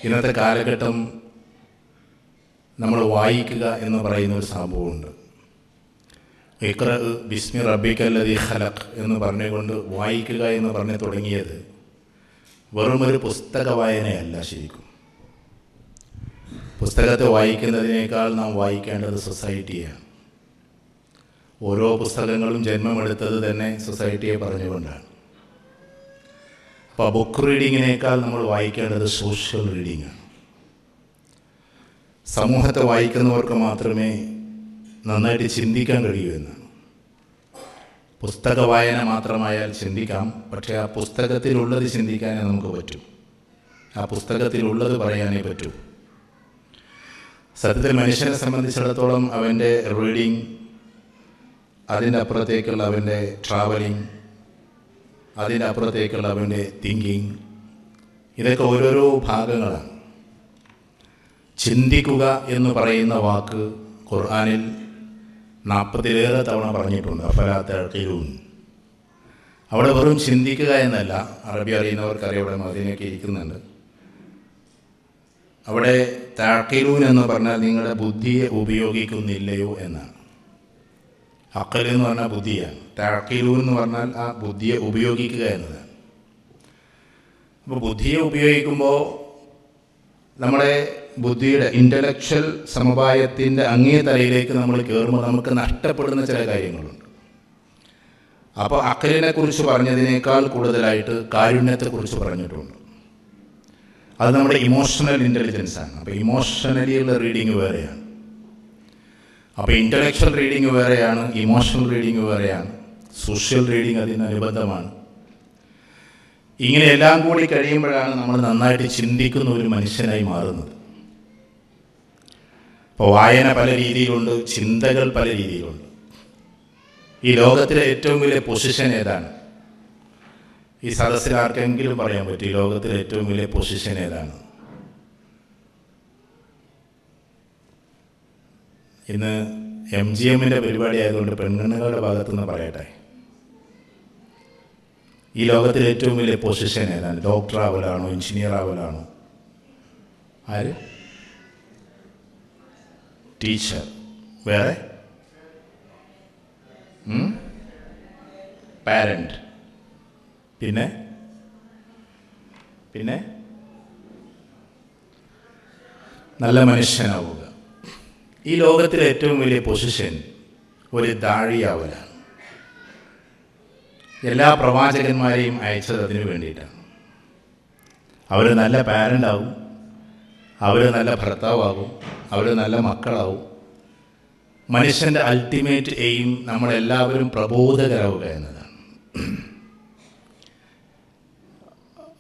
ഇന്നത്തെ കാലഘട്ടം നമ്മൾ വായിക്കുക എന്ന് പറയുന്ന ഒരു സംഭവമുണ്ട്. ഇഖ്റ ബിസ്മി റബ്ബിക്കല്ലദീ ഖലഖ് എന്ന് പറഞ്ഞുകൊണ്ട് വായിക്കുക എന്ന് പറഞ്ഞ് തുടങ്ങിയത് വെറുമൊരു പുസ്തക വായനയല്ല. ശരിക്കും പുസ്തകത്തെ വായിക്കുന്നതിനേക്കാൾ നാം വായിക്കേണ്ടത് സൊസൈറ്റിയാണ്. ഓരോ പുസ്തകങ്ങളും ജന്മമെടുത്തത് തന്നെ സൊസൈറ്റിയെ പറഞ്ഞുകൊണ്ടാണ്. അപ്പോൾ ബുക്ക് റീഡിങ്ങിനേക്കാൾ നമ്മൾ വായിക്കേണ്ടത് സോഷ്യൽ റീഡിങ്ങാണ്. സമൂഹത്തെ വായിക്കുന്നവർക്ക് മാത്രമേ നന്നായിട്ട് ചിന്തിക്കാൻ കഴിയൂ എന്നാണ്. പുസ്തക വായന മാത്രമായാൽ ചിന്തിക്കാം, പക്ഷേ ആ പുസ്തകത്തിലുള്ളത് ചിന്തിക്കാനേ നമുക്ക് പറ്റൂ. ആ പുസ്തകത്തിലുള്ളത് പറയാനേ പറ്റൂ. സത്യത്തിൽ മനുഷ്യനെ സംബന്ധിച്ചിടത്തോളം അവൻ്റെ റീഡിങ്, അതിൻ്റെ അപ്പുറത്തേക്കുള്ള അവൻ്റെ ട്രാവലിംഗ്, അതിൻ്റെ അപ്പുറത്തേക്കുള്ള അവൻ്റെ തിങ്കിങ്, ഇതൊക്കെ ഓരോരോ ഭാഗങ്ങളാണ്. ചിന്തിക്കുക എന്ന് പറയുന്ന വാക്ക് ഖുർആനിൽ 40-ലേറെ തവണ പറഞ്ഞിട്ടുണ്ട്. അഫലാ തഅഖിലൂൻ. അവിടെ വെറും ചിന്തിക്കുക എന്നല്ല, അറബി അറിയുന്നവർക്കറിയാം, അവിടെ മദീനയൊക്കെ ഇരിക്കുന്നുണ്ട്. അവിടെ തഅഖിലൂൻ എന്ന് പറഞ്ഞാൽ നിങ്ങളുടെ ബുദ്ധിയെ ഉപയോഗിക്കുന്നില്ലയോ എന്നാണ്. അഖൽ എന്ന് പറഞ്ഞാൽ ബുദ്ധിയാണ്, തഅഖിലൂൻ എന്ന് പറഞ്ഞാൽ ആ ബുദ്ധിയെ ഉപയോഗിക്കുക എന്നതാണ്. അപ്പോൾ ബുദ്ധിയെ ഉപയോഗിക്കുമ്പോൾ നമ്മുടെ ബുദ്ധിയുടെ ഇൻ്റലക്ച്വൽ സമവായത്തിൻ്റെ അങ്ങേ തലയിലേക്ക് നമ്മൾ കയറുമ്പോൾ നമുക്ക് നഷ്ടപ്പെടുന്ന ചില കാര്യങ്ങളുണ്ട്. അപ്പോൾ അഖലിനെ കുറിച്ച് പറഞ്ഞതിനേക്കാൾ കൂടുതലായിട്ട് കാരുണ്യത്തെക്കുറിച്ച് പറഞ്ഞിട്ടുണ്ട്. അത് നമ്മുടെ ഇമോഷണൽ ഇൻ്റലിജൻസാണ്. അപ്പോൾ ഇമോഷണലിയുള്ള റീഡിങ് വേറെയാണ്, അപ്പോൾ ഇൻ്റലക്ച്വൽ റീഡിങ് വേറെയാണ്, ഇമോഷണൽ റീഡിങ് വേറെയാണ്, സോഷ്യൽ റീഡിങ് അതിനനുബന്ധമാണ്. ഇങ്ങനെ എല്ലാം കൂടി കഴിയുമ്പോഴാണ് നമ്മൾ നന്നായിട്ട് ചിന്തിക്കുന്ന ഒരു മനുഷ്യനായി മാറുന്നത്. അപ്പോൾ വായന പല രീതിയിലുണ്ട്, ചിന്തകൾ പല രീതിയിലുണ്ട്. ഈ ലോകത്തിലെ ഏറ്റവും വലിയ പൊസിഷൻ ഏതാണ്? ഈ സദസ്സിൽ ആർക്കെങ്കിലും പറയാൻ പറ്റും ഈ ലോകത്തിലെ ഏറ്റവും വലിയ പൊസിഷൻ ഏതാണ്? ഇന്ന് MGMൻ്റെ പരിപാടി ആയതുകൊണ്ട് പെൺകണ്ണുകളുടെ ഭാഗത്തുനിന്ന് പറയട്ടെ, ഈ ലോകത്തിലെ ഏറ്റവും വലിയ പൊസിഷൻ ഏതാണ്? ഡോക്ടർ ആവലാണോ, എഞ്ചിനീയർ ആവലാണോ? ആര്? ടീച്ചർ. വേറെ? പാരന്റ്. പിന്നെ പിന്നെ നല്ല മനുഷ്യനാവുക. ഈ ലോകത്തിലെ ഏറ്റവും വലിയ പൊസിഷൻ ഒരു ദാഴിയാവലാണ്. എല്ലാ പ്രവാചകന്മാരെയും അയച്ചത് അതിനു വേണ്ടിയിട്ടാണ്. അവർ നല്ല പാരൻ്റ് ആവും, അവർ നല്ല ഭർത്താവാകും, അവർ നല്ല മക്കളാവും. മനുഷ്യൻ്റെ അൾട്ടിമേറ്റ് എയിം നമ്മളെല്ലാവരും പ്രബോധകരാവുക എന്നതാണ്.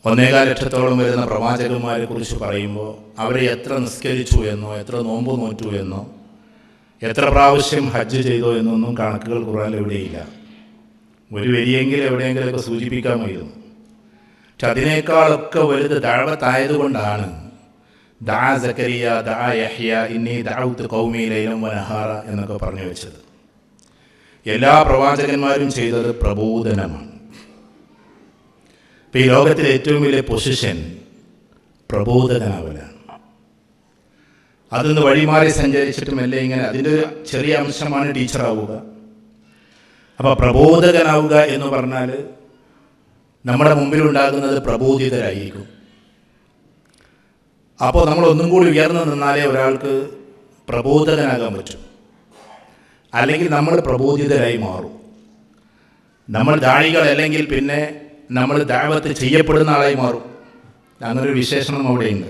1.25 ലക്ഷത്തോളം വരുന്ന പ്രവാചകന്മാരെ കുറിച്ച് പറയുമ്പോൾ അവരെ എത്ര നിസ്കരിച്ചു എന്നോ, എത്ര നോമ്പ് നോറ്റു എന്നോ, എത്ര പ്രാവശ്യം ഹജ്ജ് ചെയ്തോ എന്നൊന്നും കണക്കുകൾ ഖുർആനിൽ എവിടെയില്ല. ഒരു വരിയെങ്കിലും എവിടെയെങ്കിലുമൊക്കെ സൂചിപ്പിക്കാമായിരുന്നു. പക്ഷെ അതിനേക്കാളൊക്കെ വലുത് ദഅവത്തായതുകൊണ്ടാണ് ദാ സക്കരിയ ദാ യഹ്യ ഇന്നി ദഅവ്തു ഖൗമി ലൈലൻ വനഹാറ എന്നൊക്കെ പറഞ്ഞു വെച്ചത്. എല്ലാ പ്രവാചകന്മാരും ചെയ്തത് പ്രബോധനമാണ്. ഇപ്പം ഈ ലോകത്തിലെ ഏറ്റവും വലിയ പൊസിഷൻ പ്രബോധകനാവലാണ്. അതൊന്ന് വഴിമാറി സഞ്ചരിച്ചിട്ടുമല്ലേ ഇങ്ങനെ അതിൻ്റെ ഒരു ചെറിയ അംശമാണ് ടീച്ചറാവുക. അപ്പോൾ പ്രബോധകനാവുക എന്ന് പറഞ്ഞാൽ നമ്മുടെ മുമ്പിലുണ്ടാകുന്നത് പ്രബോധിതരായിരിക്കും. അപ്പോൾ നമ്മൾ ഒന്നും കൂടി ഉയർന്നു നിന്നാലേ ഒരാൾക്ക് പ്രബോധകനാകാൻ പറ്റും. അല്ലെങ്കിൽ നമ്മൾ പ്രബോധിതരായി മാറും. നമ്മൾ ദാഴികൾ അല്ലെങ്കിൽ പിന്നെ നമ്മൾ ദഅവത്ത് ചെയ്യപ്പെടുന്ന ആളായി മാറും. അങ്ങനൊരു വിശേഷണം അവിടെയുണ്ട്.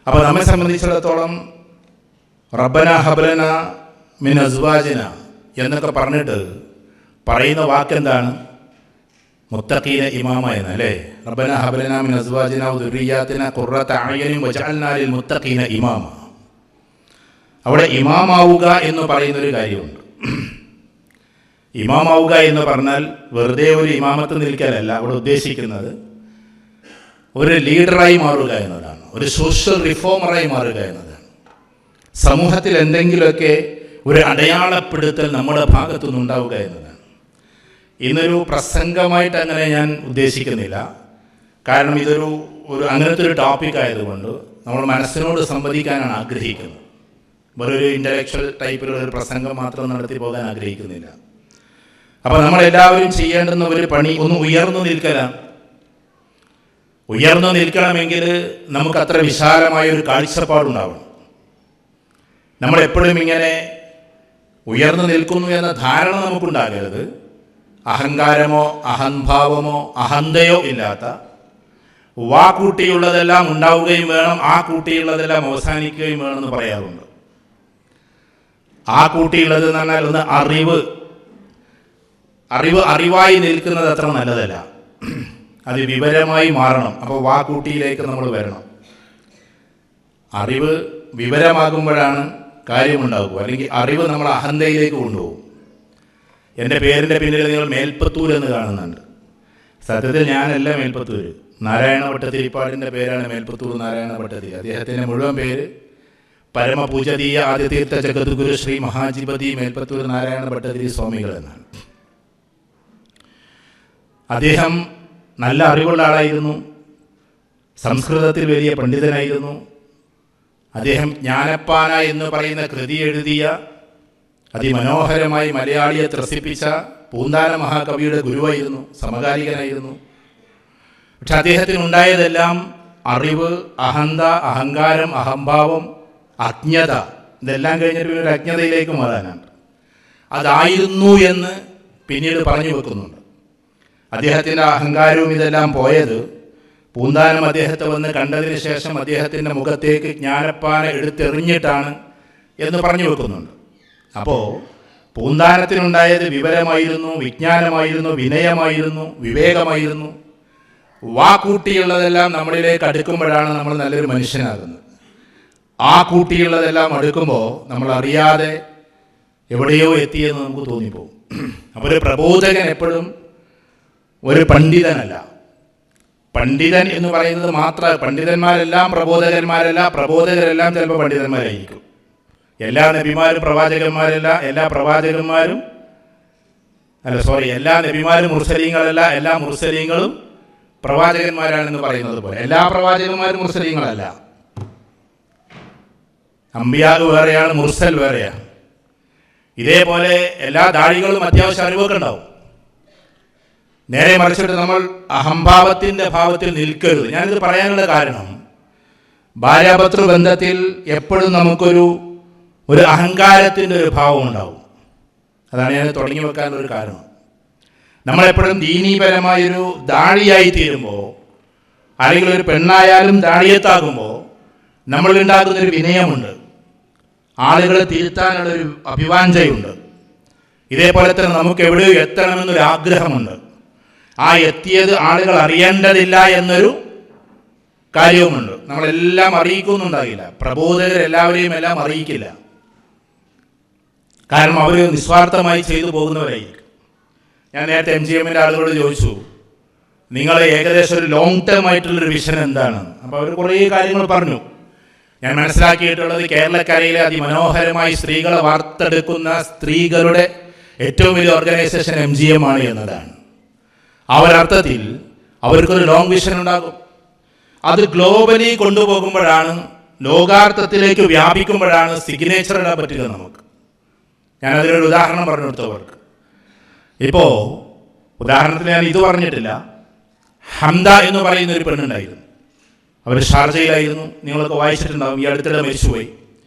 അപ്പോൾ നമ്മെ സംബന്ധിച്ചിടത്തോളം റബ്ബന ഹബ്ലന മിൻ അസ്വാജിന എന്നൊക്കെ പറഞ്ഞിട്ട് പറയുന്ന വാക്കെന്താണ്? മുത്തഖീന ഇമാമ എന്നല്ലേ? റബ്ബന ഹബ്ലന മിൻ അസ്വാജിന വദുർരിയാതിന ഖുർറത അഅ്യുനിൻ വജഅൽനാ ലിൽ മുത്തഖീന ഇമാമ. അവിടെ ഇമാമാവുക എന്ന് പറയുന്നൊരു കാര്യമുണ്ട്. ഇമാമാവുക എന്ന് പറഞ്ഞാൽ വെറുതെ ഒരു ഇമാമത്ത് നിൽക്കലല്ല അവിടെ ഉദ്ദേശിക്കുന്നത്. ഒരു ലീഡറായി മാറുക എന്നതാണ്, ഒരു സോഷ്യൽ റിഫോമറായി മാറുക എന്നതാണ്. സമൂഹത്തിൽ എന്തെങ്കിലുമൊക്കെ ഒരു അടയാളപ്പെടുത്തൽ നമ്മുടെ ഭാഗത്തു നിന്നുണ്ടാവുക എന്നതാണ്. ഇന്നൊരു പ്രസംഗമായിട്ട് അങ്ങനെ ഞാൻ ഉദ്ദേശിക്കുന്നില്ല. കാരണം ഇതൊരു അങ്ങനത്തെ ഒരു ടോപ്പിക് ആയതുകൊണ്ട് നമ്മൾ മനസ്സിനോട് സംവദിക്കാനാണ് ആഗ്രഹിക്കുന്നത്. വേറൊരു ഇൻ്റലക്ച്വൽ ടൈപ്പിലുള്ള ഒരു പ്രസംഗം മാത്രം നടത്തി പോകാൻ ആഗ്രഹിക്കുന്നില്ല. അപ്പോൾ നമ്മളെല്ലാവരും ചെയ്യേണ്ടുന്ന ഒരു പണി ഒന്ന് ഉയർന്നു നിൽക്കലാണ്. ഉയർന്നു നിൽക്കണമെങ്കിൽ നമുക്ക് അത്ര വിശാലമായൊരു കാഴ്ചപ്പാടുണ്ടാവണം. നമ്മളെപ്പോഴും ഇങ്ങനെ ഉയർന്നു നിൽക്കുന്നു എന്ന ധാരണ നമുക്കുണ്ടാകരുത്. അഹങ്കാരമോ അഹംഭാവമോ അഹന്തയോ ഇല്ലാത്ത കൂട്ടിയുള്ളതെല്ലാം ഉണ്ടാവുകയും വേണം, കൂട്ടിയുള്ളതെല്ലാം അവസാനിക്കുകയും വേണമെന്ന് പറയാറുണ്ട്. കൂട്ടിയുള്ളത് എന്ന് പറഞ്ഞാൽ ഒന്ന് അറിവായി നിൽക്കുന്നത് അത്ര നല്ലതല്ല, അത് വിവരമായി മാറണം. അപ്പോൾ കൂട്ടിയിലേക്ക് നമ്മൾ വരണം. അറിവ് വിവരമാകുമ്പോഴാണ് കാര്യമുണ്ടാകുക, അല്ലെങ്കിൽ അറിവ് നമ്മൾ അഹന്തയിലേക്ക് കൊണ്ടുപോകും. എൻ്റെ പേരിൻ്റെ പിന്നിൽ നിങ്ങൾ മേൽപ്പത്തൂർ എന്ന് കാണുന്നുണ്ട്. സത്യത്തിൽ ഞാനല്ല മേൽപ്പത്തൂർ, നാരായണ ഭട്ടതിരിപ്പാടിൻ്റെ പേരാണ് മേൽപ്പത്തൂർ നാരായണ ഭട്ടതിരി. അദ്ദേഹത്തിൻ്റെ മുഴുവൻ പേര് പരമപൂജനീയ ആദിതീർത്ഥ ജഗദ്ഗുരു ശ്രീ മഹാജിപതി മേൽപ്പത്തൂർ നാരായണ ഭട്ടതിരി സ്വാമികൾ എന്നാണ്. അദ്ദേഹം നല്ല അറിവുള്ള ആളായിരുന്നു, സംസ്കൃതത്തിൽ വലിയ പണ്ഡിതനായിരുന്നു. അദ്ദേഹം ജ്ഞാനപ്പാന എന്ന് പറയുന്ന കൃതി എഴുതിയ അതിമനോഹരമായി മലയാളിയെ ത്രസിപ്പിച്ച പൂന്താന മഹാകവിയുടെ ഗുരുവായിരുന്നു, സമകാലികനായിരുന്നു. പക്ഷെ അദ്ദേഹത്തിനുണ്ടായതെല്ലാം അറിവ്, അഹന്ത, അഹങ്കാരം, അഹംഭാവം, അജ്ഞത, ഇതെല്ലാം കഴിഞ്ഞിട്ട് ഒരു അജ്ഞതയിലേക്ക് മാറാനാണ്. അതായിരുന്നു എന്ന് പിന്നീട് പറഞ്ഞു വെക്കുന്നുണ്ട്. അദ്ദേഹത്തിൻ്റെ അഹങ്കാരവും ഇതെല്ലാം പോയത് പൂന്താനം അദ്ദേഹത്തെ വന്ന് കണ്ടതിന് ശേഷം അദ്ദേഹത്തിൻ്റെ മുഖത്തേക്ക് ജ്ഞാനപ്പാന എടുത്തെറിഞ്ഞിട്ടാണ് എന്ന് പറഞ്ഞു വെക്കുന്നുണ്ട്. അപ്പോൾ പൂന്താനത്തിനുണ്ടായത് വിവരമായിരുന്നു, വിജ്ഞാനമായിരുന്നു, വിനയമായിരുന്നു, വിവേകമായിരുന്നു. കൂട്ടിയുള്ളതെല്ലാം നമ്മളിലേക്ക് അടുക്കുമ്പോഴാണ് നമ്മൾ നല്ലൊരു മനുഷ്യനാകുന്നത്. കൂട്ടിയുള്ളതെല്ലാം അടുക്കുമ്പോൾ നമ്മൾ അറിയാതെ എവിടെയോ എത്തിയെന്ന് നമുക്ക് തോന്നിപ്പോകും. അപ്പോൾ ഒരു പ്രബോധകൻ എപ്പോഴും ഒരു പണ്ഡിതനല്ല. പണ്ഡിതൻ എന്ന് പറയുന്നത് മാത്രം, പണ്ഡിതന്മാരെല്ലാം പ്രബോധകന്മാരല്ല, പ്രബോധകരെല്ലാം ചിലപ്പോൾ പണ്ഡിതന്മാരായിരിക്കും. എല്ലാ നബിമാരും പ്രവാചകന്മാരല്ല, എല്ലാ നബിമാരും മുർസലീങ്ങളല്ല, എല്ലാ മുർസലീങ്ങളും പ്രവാചകന്മാരാണെന്ന് പറയുന്നത് പോലെ എല്ലാ പ്രവാചകന്മാരും മുർസലീങ്ങളല്ല. അമ്പിയാവ് വേറെയാണ്, മുർസൽ വേറെയാണ്. ഇതേപോലെ എല്ലാ ദാഴികളും അത്യാവശ്യം അറിവൊക്കെ ഉണ്ടാവും. നേരെ മറിച്ചിട്ട് നമ്മൾ അഹംഭാവത്തിൻ്റെ ഭാവത്തിൽ നിൽക്കരുത്. ഞാനിത് പറയാനുള്ള കാരണം, ഭാര്യാഭർത്തൃ ബന്ധത്തിൽ എപ്പോഴും നമുക്കൊരു അഹങ്കാരത്തിൻ്റെ ഒരു ഭാവം ഉണ്ടാവും. അതാണ് ഞാൻ തുടങ്ങി വെക്കാനൊരു കാരണം. നമ്മളെപ്പോഴും ദീനീപരമായൊരു ദാഴിയായി തീരുമ്പോൾ, അല്ലെങ്കിൽ ഒരു പെണ്ണായാലും ദാഴിയത്താകുമ്പോൾ നമ്മളുണ്ടാകുന്നൊരു വിനയമുണ്ട്, ആളുകളെ തിരുത്താനുള്ളൊരു അഭിവാഞ്ചയുണ്ട്. ഇതേപോലെ തന്നെ നമുക്ക് എവിടെയോ എത്തണമെന്നൊരു ആഗ്രഹമുണ്ട്. എത്തിയത് ആളുകൾ അറിയേണ്ടതില്ല എന്നൊരു കാര്യവുമുണ്ട്. നമ്മളെല്ലാം അറിയിക്കുന്നുണ്ടാകില്ല, പ്രബോധകരെല്ലാവരെയും എല്ലാം അറിയിക്കില്ല. കാരണം അവർ നിസ്വാർത്ഥമായി ചെയ്തു പോകുന്നവരായിരിക്കും. ഞാൻ നേരത്തെ MGMൻ്റെ ആളുകളോട് ചോദിച്ചു, നിങ്ങൾ ഏകദേശം ഒരു ലോങ് ടേം ആയിട്ടുള്ളൊരു വിഷൻ എന്താണ്? അപ്പോൾ അവർ കുറേ കാര്യങ്ങൾ പറഞ്ഞു. ഞാൻ മനസ്സിലാക്കിയിട്ടുള്ളത്, കേരളക്കരയിലെ അതിമനോഹരമായി സ്ത്രീകളെ വാർത്തെടുക്കുന്ന സ്ത്രീകളുടെ ഏറ്റവും വലിയ ഓർഗനൈസേഷൻ MGM ആണ് എന്നതാണ്. ഒരർത്ഥത്തിൽ അവർക്കൊരു ലോങ് വിഷൻ ഉണ്ടാകും. അത് ഗ്ലോബലി കൊണ്ടുപോകുമ്പോഴാണ്, ലോകാർത്ഥത്തിലേക്ക് വ്യാപിക്കുമ്പോഴാണ് സിഗ്നേച്ചർ ഇടാൻ പറ്റുക നമുക്ക്. ഞാനതിനൊരു ഉദാഹരണം പറഞ്ഞു കൊടുത്തവർക്ക്. ഇപ്പോൾ ഉദാഹരണത്തിന് ഞാൻ ഇത് പറഞ്ഞിട്ടില്ല, ഹംദ എന്ന് പറയുന്ന ഒരു പെണ്ണുണ്ടായിരുന്നു. അവർ ഷാർജയിലായിരുന്നു. നിങ്ങളൊക്കെ വായിച്ചിട്ടുണ്ടാകും. ഈ അടുത്തിടെ മരിച്ചുപോയി.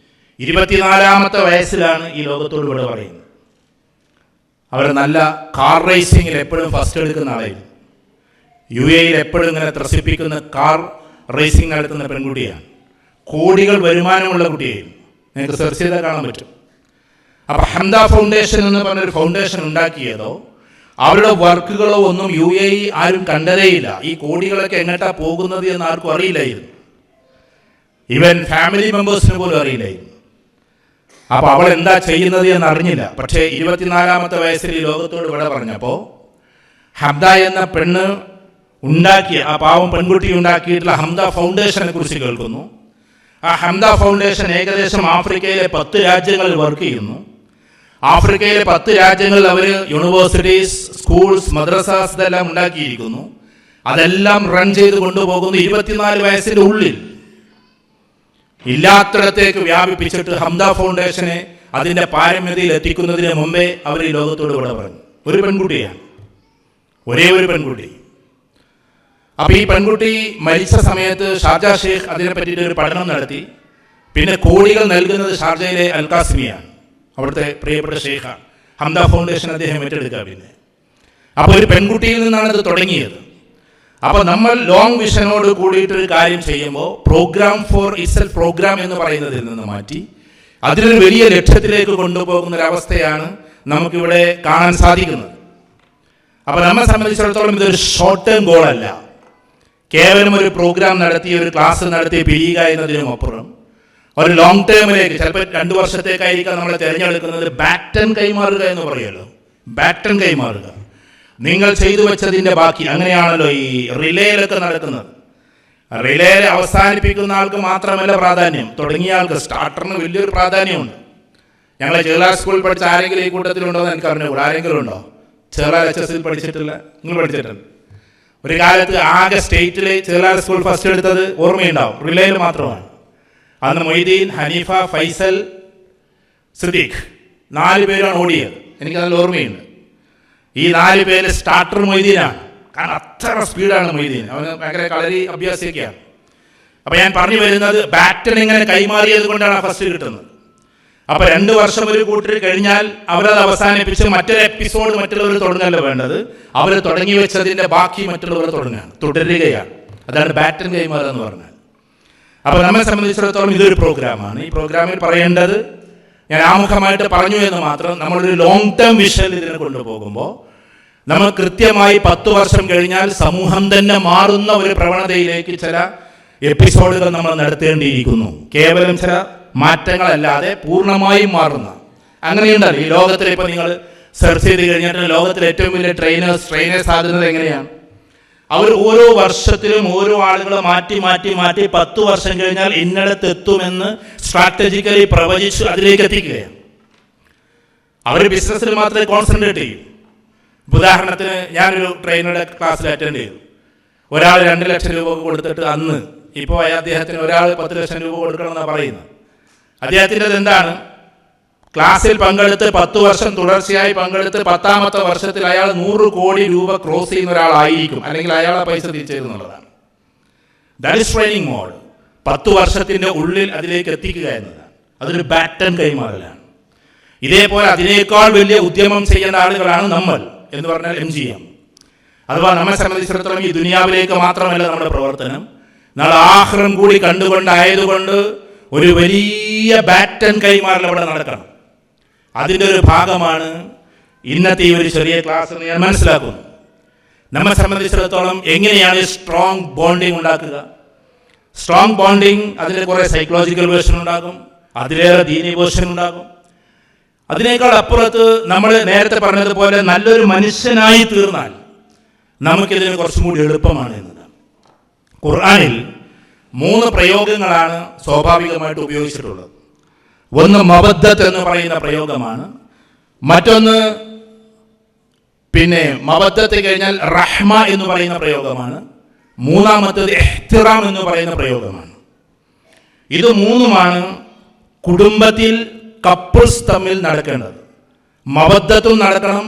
24-ാമത്തെ വയസ്സിലാണ് ഈ ലോകത്തോട് ഇവിടെ പറയുന്നത്. അവർ നല്ല കാർ റേസിങ്ങിൽ എപ്പോഴും ഫസ്റ്റ് എടുക്കുന്ന ആളായിരുന്നു. UAE എപ്പോഴും ഇങ്ങനെ ത്രസിപ്പിക്കുന്ന കാർ റേസിംഗ് നടത്തുന്ന പെൺകുട്ടിയാണ്. കോടികൾ വരുമാനമുള്ള കുട്ടിയായിരുന്നു. നിങ്ങൾക്ക് സെർച്ച് ചെയ്താൽ കാണാൻ പറ്റും. അപ്പോൾ ഹംദ ഫൗണ്ടേഷൻ എന്ന് പറഞ്ഞൊരു ഫൗണ്ടേഷൻ ഉണ്ടാക്കിയതോ അവരുടെ വർക്കുകളോ ഒന്നും UAE ആരും കണ്ടതേയില്ല. ഈ കോടികളൊക്കെ എങ്ങോട്ടാ പോകുന്നത് എന്ന് ആർക്കും അറിയില്ലായിരുന്നു. ഈവൻ ഫാമിലി മെമ്പേഴ്സിന് പോലും അറിയില്ലായിരുന്നു. അപ്പോൾ അവൾ എന്താ ചെയ്യുന്നത് എന്ന് അറിഞ്ഞില്ല. പക്ഷേ 24-ാമത്തെ വയസ്സിൽ ഈ ലോകത്തോട് വിട പറഞ്ഞപ്പോൾ ഹംദ എന്ന പെണ്ണ് ഉണ്ടാക്കിയ, പാവം പെൺകുട്ടി ഉണ്ടാക്കിയിട്ടുള്ള ഹംദ ഫൗണ്ടേഷനെ കുറിച്ച് കേൾക്കുന്നു. ഹംദ ഫൗണ്ടേഷൻ ഏകദേശം ആഫ്രിക്കയിലെ 10 രാജ്യങ്ങളിൽ വർക്ക് ചെയ്യുന്നു. ആഫ്രിക്കയിലെ 10 രാജ്യങ്ങളിൽ അവർ യൂണിവേഴ്സിറ്റീസ്, സ്കൂൾസ്, മദ്രസാസ് ഇതെല്ലാം ഉണ്ടാക്കിയിരിക്കുന്നു. അതെല്ലാം റൺ ചെയ്ത് കൊണ്ടുപോകുന്നു 24 വയസ്സിൻ്റെ ഉള്ളിൽ. ഇല്ലാത്തിടത്തേക്ക് വ്യാപിപ്പിച്ചിട്ട് ഹംദ ഫൗണ്ടേഷനെ അതിൻ്റെ പാരമ്യതയിൽ എത്തിക്കുന്നതിന് മുമ്പേ അവർ ഈ ലോകത്തോട് കൂടെ പറഞ്ഞു. ഒരു പെൺകുട്ടിയാണ്, ഒരേ ഒരു പെൺകുട്ടി. അപ്പോൾ ഈ പെൺകുട്ടി മരിച്ച സമയത്ത് ഷാർജ ഷെയ്ഖ് അതിനെ പറ്റിയിട്ട് ഒരു പഠനം നടത്തി. പിന്നെ കോടികൾ നൽകുന്നത് ഷാർജയിലെ അൽ ഖാസിമിയാണ്, അവിടുത്തെ പ്രിയപ്പെട്ട ഷെയ്ഖാണ്. ഹംദ ഫൗണ്ടേഷൻ അദ്ദേഹം ഏറ്റെടുക്കുക. പിന്നെ അപ്പോൾ ഒരു പെൺകുട്ടിയിൽ നിന്നാണ് ഇത് തുടങ്ങിയത്. അപ്പോൾ നമ്മൾ ലോങ് വിഷനോട് കൂടിയിട്ടൊരു കാര്യം ചെയ്യുമ്പോൾ പ്രോഗ്രാം ഫോർ ഇസെൽഫ് പ്രോഗ്രാം എന്ന് പറയുന്നതിൽ നിന്ന് മാറ്റി അതിനൊരു വലിയ ലക്ഷ്യത്തിലേക്ക് കൊണ്ടുപോകുന്ന ഒരവസ്ഥയാണ് നമുക്കിവിടെ കാണാൻ സാധിക്കുന്നത്. അപ്പോൾ നമ്മെ സംബന്ധിച്ചിടത്തോളം ഇതൊരു ഷോർട്ട് ടേം ഗോളല്ല. കേവലം ഒരു പ്രോഗ്രാം നടത്തി ഒരു ക്ലാസ് നടത്തി പിരിയുക എന്നതിനുമപ്പുറം ഒരു ലോങ് ടേമിലേക്ക്, ചിലപ്പോൾ 2 വർഷത്തേക്കായിരിക്കാം നമ്മൾ തിരഞ്ഞെടുക്കുന്നത്. ബാറ്റൺ കൈമാറുക എന്ന് പറയുമല്ലോ, ബാറ്റൺ കൈമാറുക, നിങ്ങൾ ചെയ്തു വെച്ചതിൻ്റെ ബാക്കി. അങ്ങനെയാണല്ലോ ഈ റിലേയിലൊക്കെ നടക്കുന്നത്. റിലേയിൽ അവസാനിപ്പിക്കുന്ന ആൾക്ക് മാത്രമല്ല പ്രാധാന്യം, തുടങ്ങിയ ആൾക്ക് സ്റ്റാർട്ടറിന് വലിയൊരു പ്രാധാന്യമുണ്ട്. ഞങ്ങൾ ചേളാർ സ്കൂളിൽ പഠിച്ച ആരെങ്കിലും ഈ കൂട്ടത്തിലുണ്ടോ എന്ന് എനിക്ക് അറിഞ്ഞുകൂടാ. ആരെങ്കിലും ഉണ്ടോ? ചേളാർ HSൽ പഠിച്ചിട്ടില്ല? നിങ്ങൾ പഠിച്ചിട്ടുണ്ട്? ഒരു കാലത്ത് ആകെ സ്റ്റേറ്റിൽ ചേളാർ സ്കൂൾ ഫസ്റ്റ് എടുത്തത് ഓർമ്മയുണ്ടാവും, റിലേയിൽ മാത്രമാണ്. അന്ന് മൊയ്തീൻ, ഹനീഫ, ഫൈസൽ, സിദ്ദീഖ് 4 പേരാണ് ഓടിയത്. എനിക്കതിൽ ഓർമ്മയുണ്ട്. ഈ 4 പേര് സ്റ്റാർട്ടർ മൊയ്തീനാണ്. കാരണം അത്ര സ്പീഡാണ് മൊയ്തീൻ. അവന് ഭയങ്കര കളരി അഭ്യാസിയൊക്കെയാണ്. അപ്പോൾ ഞാൻ പറഞ്ഞു വരുന്നത്, ബാറ്റൺ ഇങ്ങനെ കൈമാറിയത് കൊണ്ടാണ് ഫസ്റ്റ് കിട്ടുന്നത്. അപ്പോൾ 2 വർഷം ഒരു കൂട്ടർ കഴിഞ്ഞാൽ അവരത് അവസാനിപ്പിച്ച് മറ്റൊരു എപ്പിസോഡ് മറ്റുള്ളവർ തുടങ്ങല്ലോ വേണ്ടത്. അവർ തുടങ്ങി വെച്ചതിൻ്റെ ബാക്കി മറ്റുള്ളവർ തുടരുകയാണ്. അതാണ് ബാറ്റൺ കൈമാറുക എന്ന് പറഞ്ഞാൽ. അപ്പോൾ നമ്മെ സംബന്ധിച്ചിടത്തോളം ഇതൊരു പ്രോഗ്രാമാണ്. ഈ പ്രോഗ്രാമിൽ പറയേണ്ടത്, ഞാൻ ആമുഖമായിട്ട് പറഞ്ഞു എന്ന് മാത്രം, നമ്മളൊരു ലോങ് ടേം വിഷൻ ഇതിനെ കൊണ്ടുപോകുമ്പോൾ നമ്മൾ കൃത്യമായി 10 വർഷം കഴിഞ്ഞാൽ സമൂഹം തന്നെ മാറുന്ന ഒരു പ്രവണതയിലേക്ക് ചില എപ്പിസോഡുകൾ നമ്മൾ നടത്തേണ്ടിയിരിക്കുന്നു. കേവലം ചില മാറ്റങ്ങളല്ലാതെ പൂർണ്ണമായും മാറുന്ന അങ്ങനെയുണ്ടല്ലോ ഈ ലോകത്തിൽ. ഇപ്പോൾ നിങ്ങൾ സെർച്ച് ചെയ്ത് കഴിഞ്ഞിട്ട് ലോകത്തിലെ ഏറ്റവും വലിയ ട്രെയിനേഴ്സ് ആകുന്നത് എങ്ങനെയാണ്? അവർ ഓരോ വർഷത്തിലും ഓരോ ആളുകളെ മാറ്റി 10 വർഷം കഴിഞ്ഞാൽ ഇന്നടത്ത് എത്തുമെന്ന് സ്ട്രാറ്റജിക്കലി പ്രവചിച്ച് അതിലേക്ക് എത്തിക്കുകയാണ്. അവർ ബിസിനസ്സിൽ മാത്രമേ കോൺസെൻട്രേറ്റ് ചെയ്യൂ. ഉദാഹരണത്തിന് ഞാനൊരു ട്രെയിനറുടെ ക്ലാസ്സിൽ അറ്റൻഡ് ചെയ്തു. ഒരാൾ 2 ലക്ഷം രൂപ കൊടുത്തിട്ട് അന്ന്, ഇപ്പോൾ അദ്ദേഹത്തിന് ഒരാൾ 10 ലക്ഷം രൂപ കൊടുക്കണമെന്നാണ് പറയുന്നത്. അദ്ദേഹത്തിൻ്റെ എന്താണ്? ക്ലാസ്സിൽ പങ്കെടുത്ത് 10 വർഷം തുടർച്ചയായി പങ്കെടുത്ത് 10ാമത്തെ വർഷത്തിൽ അയാൾ 100 കോടി രൂപ ക്രോസ് ചെയ്യുന്ന ഒരാളായിരിക്കും, അല്ലെങ്കിൽ അയാളെ പൈസ തിരിച്ചെന്നുള്ളതാണ്. That is training mode. 10 വർഷത്തിൻ്റെ ഉള്ളിൽ അതിലേക്ക് എത്തിക്കുക എന്നതാണ്. അതൊരു ബാറ്റൺ കൈമാറലാണ്. ഇതേപോലെ അതിനേക്കാൾ വലിയ ഉദ്യമം ചെയ്യേണ്ട ആളുകളാണ് നമ്മൾ എന്ന് പറഞ്ഞാൽ MGM. അഥവാ നമ്മെ സംബന്ധിച്ചിടത്തോളം ഈ ദുനിയാവിലേക്ക് മാത്രമല്ല നമ്മുടെ പ്രവർത്തനം, നാളെ ആഖിറം കൂടി കണ്ടുകൊണ്ടായതുകൊണ്ട് ഒരു വലിയ ബാറ്റൺ കൈമാറൽ അവിടെ നടക്കണം. അതിൻ്റെ ഒരു ഭാഗമാണ് ഇന്നത്തെ ഈ ഒരു ചെറിയ ക്ലാസ് എന്ന് ഞാൻ മനസ്സിലാക്കുന്നു. നമ്മെ സംബന്ധിച്ചിടത്തോളം എങ്ങനെയാണ് സ്ട്രോങ് ബോണ്ടിങ് ഉണ്ടാക്കുക? സ്ട്രോങ് ബോണ്ടിങ് അതിൻ്റെ കുറേ സൈക്കോളജിക്കൽ വേർഷൻ ഉണ്ടാകും, അതിലേറെ ദീനി വേർഷൻ ഉണ്ടാകും. അതിനേക്കാൾ അപ്പുറത്ത് നമ്മൾ നേരത്തെ പറഞ്ഞതുപോലെ നല്ലൊരു മനുഷ്യനായി തീർന്നാൽ നമുക്കിതിന് കുറച്ചും കൂടി എളുപ്പമാണ് എന്നതാണ്. ഖുർആനിൽ 3 പ്രയോഗങ്ങളാണ് സ്വാഭാവികമായിട്ട് ഉപയോഗിച്ചിട്ടുള്ളത്. ഒന്ന് മവദ്ദത്ത് എന്ന് പറയുന്ന പ്രയോഗമാണ്. മറ്റൊന്ന് മവദ്ദത്ത് കഴിഞ്ഞാൽ റഹ്മ എന്ന് പറയുന്ന പ്രയോഗമാണ്. മൂന്നാമത്തേത് ഇഹ്തിറാം എന്ന് പറയുന്ന പ്രയോഗമാണ്. ഇത് 3ഉമാണ് കുടുംബത്തിൽ കപ്പിൾസ് തമ്മിൽ നടക്കേണ്ടത്. മവദ്ദത്തും നടക്കണം,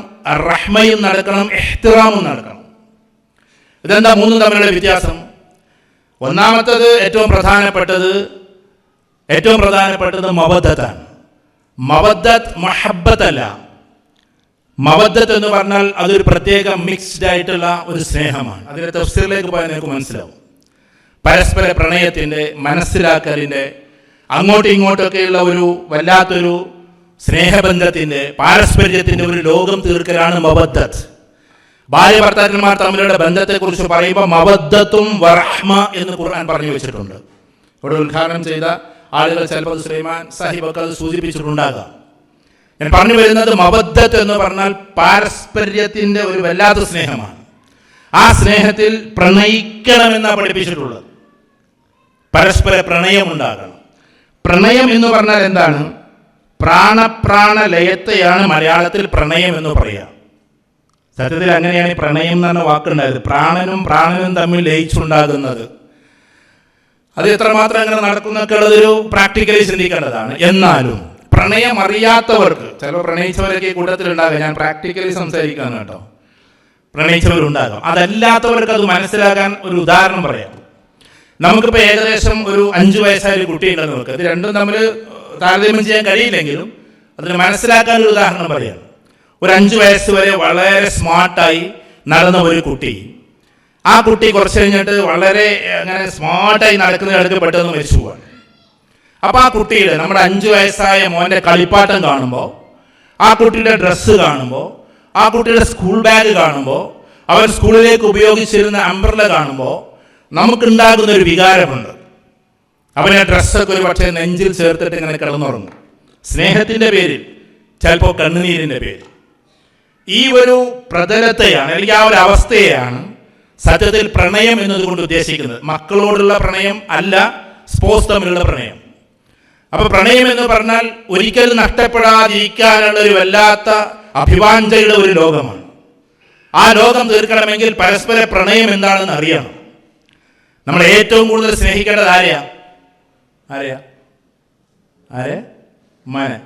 റഹ്മയും നടക്കണം, ഇഹ്തിറാമും നടക്കണം. ഇതെന്താ 3 തമ്മിലുള്ള വ്യത്യാസം? ഒന്നാമത്തേത് ഏറ്റവും പ്രധാനപ്പെട്ടത് മവദ്ദത്താണ്. മവദ്ദത്ത് മഹബ്ബത്തല്ല. മവദ്ദത്ത് എന്ന് പറഞ്ഞാൽ അതൊരു പ്രത്യേക മിക്സ്ഡ് ആയിട്ടുള്ള ഒരു സ്നേഹമാണ്. അതിൻ്റെ തഫ്സീറിലേക്ക് പോയാൽ നിങ്ങൾക്ക് മനസ്സിലാവും. പരസ്പര പ്രണയത്തിൻ്റെ, മനസ്സിലാക്കലിൻ്റെ, അങ്ങോട്ടും ഇങ്ങോട്ടൊക്കെയുള്ള ഒരു വല്ലാത്തൊരു സ്നേഹബന്ധത്തിൻ്റെ, പാരസ്പര്യത്തിൻ്റെ ഒരു ലോകം തീർക്കലാണ് മവദ്ദത്ത്. ഭാര്യ ഭർത്താക്കന്മാർ തമ്മിലുള്ള ബന്ധത്തെക്കുറിച്ച് പറയുമ്പോൾ മവദ്ദത്തും വറഹ്മ എന്ന് ഖുർആൻ പറഞ്ഞു വെച്ചിട്ടുണ്ട്. ഇവിടെ ഉദ്ഘാടനം ചെയ്ത ആളുകൾ ചിലപ്പോൾ സുലൈമാൻ സാഹിബൊക്കെ അത് സൂചിപ്പിച്ചിട്ടുണ്ടാകാം. ഞാൻ പറഞ്ഞു വരുന്നത് മവദ്ദത്ത് എന്ന് പറഞ്ഞാൽ പാരസ്പര്യത്തിൻ്റെ ഒരു വല്ലാത്ത സ്നേഹമാണ്. ആ സ്നേഹത്തിൽ പ്രണയിക്കണമെന്നാണ് പഠിപ്പിച്ചിട്ടുള്ളത്. പരസ്പര പ്രണയം ഉണ്ടാകണം. പ്രണയം എന്ന് പറഞ്ഞാൽ എന്താണ്? പ്രാണപ്രാണ ലയത്തെയാണ് മലയാളത്തിൽ പ്രണയം എന്ന് പറയുക. സത്യത്തിൽ അങ്ങനെയാണ് പ്രണയം എന്ന് പറഞ്ഞ വാക്കുണ്ടായത്. പ്രാണനും തമ്മിൽ ലയിച്ചുണ്ടാകുന്നത്. അത് എത്രമാത്രം അങ്ങനെ നടക്കുന്നൊക്കെ ഉള്ളതൊരു പ്രാക്ടിക്കലി ചിന്തിക്കേണ്ടതാണ്. എന്നാലും പ്രണയം അറിയാത്തവർക്ക്, ചിലപ്പോൾ പ്രണയിച്ചവരൊക്കെ കൂട്ടത്തിലുണ്ടാകാം, ഞാൻ പ്രാക്ടിക്കലി സംസാരിക്കുകയാണ് കേട്ടോ, പ്രണയിച്ചവരുണ്ടാകാം. അതല്ലാത്തവർക്ക് അത് മനസ്സിലാക്കാൻ ഒരു ഉദാഹരണം പറയാം. നമുക്കിപ്പോൾ ഏകദേശം ഒരു 5 വയസ്സായ ഒരു കുട്ടിയുണ്ടെന്ന് നോക്കുക. ഇത് രണ്ടും തമ്മിൽ താരതമ്യം ചെയ്യാൻ കഴിയില്ലെങ്കിലും അതിന് മനസ്സിലാക്കാൻ ഒരു ഉദാഹരണം പറയാം. ഒരു 5 വയസ്സ് വരെ വളരെ സ്മാർട്ടായി നടന്ന ഒരു കുട്ടി, ആ കുട്ടി കുറച്ച് കഴിഞ്ഞിട്ട് വളരെ അങ്ങനെ സ്മാർട്ടായി നടക്കുന്നതിടക്ക് പെട്ടെന്ന് മരിച്ചു പോവാണ്. അപ്പോൾ ആ കുട്ടിയുടെ, നമ്മുടെ 5 വയസ്സായ മോൻ്റെ കളിപ്പാട്ടം കാണുമ്പോൾ, ആ കുട്ടിയുടെ ഡ്രസ്സ് കാണുമ്പോൾ, ആ കുട്ടിയുടെ സ്കൂൾ ബാഗ് കാണുമ്പോൾ, അവൻ സ്കൂളിലേക്ക് ഉപയോഗിച്ചിരുന്ന അംബ്രല്ല കാണുമ്പോൾ നമുക്കുണ്ടാകുന്ന ഒരു വികാരമുണ്ട്. അവനെ ഡ്രസ്സൊക്കെ ഒരു പക്ഷേ നെഞ്ചിൽ ചേർത്തിട്ട് ഇങ്ങനെ കിടന്നുറങ്ങും, സ്നേഹത്തിൻ്റെ പേരിൽ, ചിലപ്പോൾ കണ്ണുനീരിൻ്റെ പേരിൽ. ഈ ഒരു പ്രതലത്തെയാണ്, അല്ലെങ്കിൽ ആ ഒരു അവസ്ഥയെയാണ് സത്യത്തിൽ പ്രണയം എന്നതുകൊണ്ട് ഉദ്ദേശിക്കുന്നത്. മക്കളോടുള്ള പ്രണയം അല്ല, സ്പോർട്സ് തമ്മിലുള്ള പ്രണയം. അപ്പൊ പ്രണയം എന്ന് പറഞ്ഞാൽ ഒരിക്കലും നഷ്ടപ്പെടാതിരിക്കാനുള്ള ഒരു വല്ലാത്ത അഭിവാഞ്ചയുടെ ഒരു ലോകമാണ്. ആ ലോകം തീർക്കണമെങ്കിൽ പരസ്പര പ്രണയം എന്താണെന്ന് അറിയണം. നമ്മൾ ഏറ്റവും കൂടുതൽ സ്നേഹിക്കേണ്ടത് ആരെയാ? മനെ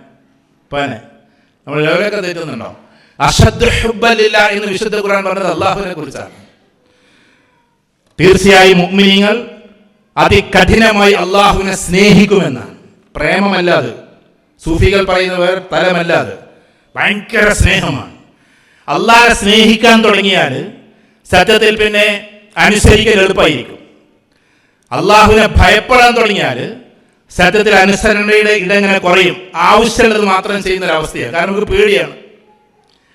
പനെ. നമ്മൾ ലോകമൊക്കെ തെറ്റുന്നുണ്ടോ? അഷദ്ദു ഹുബ്ബൻ ലില്ലാഹ് എന്ന് വിശുദ്ധ ഖുർആൻ പറഞ്ഞത് അള്ളാഹുവിനെ കുറിച്ചാണ്. തീർച്ചയായും മുഅ്മിനീങ്ങൾ അതികഠിനമായി അള്ളാഹുവിനെ സ്നേഹിക്കുമെന്നാണ്. പ്രേമമല്ല അത്, സൂഫികൾ പറയുന്നവർ തലമല്ല അത്, ഭയങ്കര സ്നേഹമാണ്. അള്ളാഹനെ സ്നേഹിക്കാൻ തുടങ്ങിയാൽ സത്യത്തിൽ പിന്നെ അനുസരിക്കൽ എളുപ്പമായിരിക്കും. അള്ളാഹുവിനെ ഭയപ്പെടാൻ തുടങ്ങിയാൽ സത്യത്തിൽ അനുസരണയുടെ ഇടങ്ങനെ കുറയും. ആവശ്യമുള്ളത് മാത്രം ചെയ്യുന്ന ഒരവസ്ഥയാണ്. കാരണം നമുക്ക് പേടിയാണ്.